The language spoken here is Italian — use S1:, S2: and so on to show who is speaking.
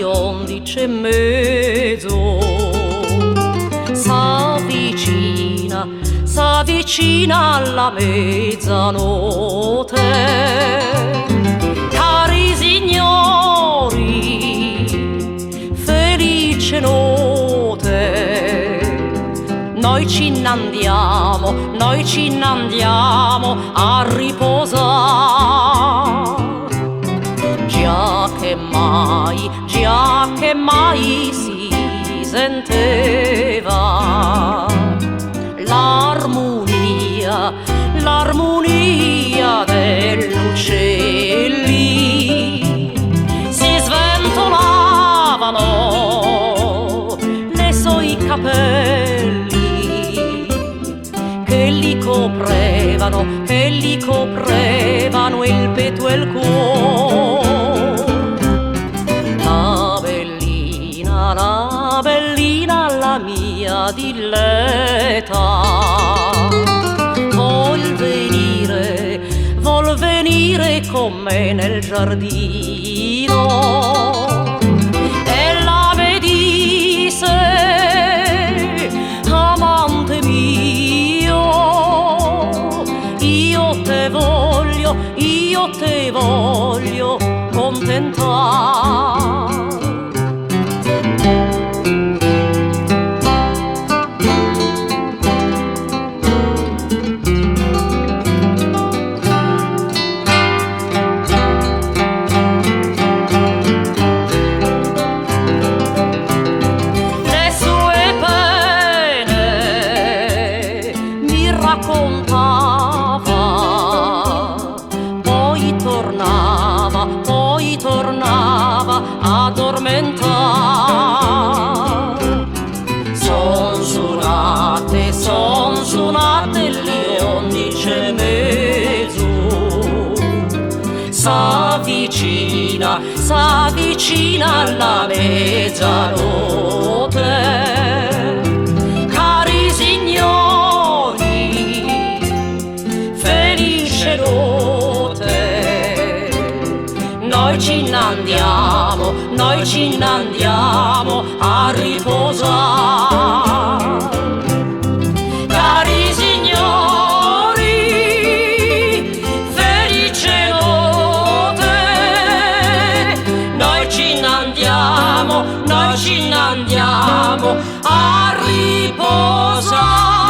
S1: agli 11:30 s'avvicina alla mezzanotte. Cari signori, felice notte. Noi ci n'andiamo a riposare. Già che mai si senteva l'armonia degli uccelli. Si sventolavano le suoi capelli che li coprevano il petto e il cuore. La bellina, la mia dilletta, vuol venire con me nel giardino. E la vedi se, amante mio, io te voglio contentare. Raccontava, poi tornava a addormentare. Son suonate le 11:30. S'avvicina alla mezzanotte. Noi ci n'andiamo a riposare. Cari signori, felice notte. Noi ci n'andiamo a riposare.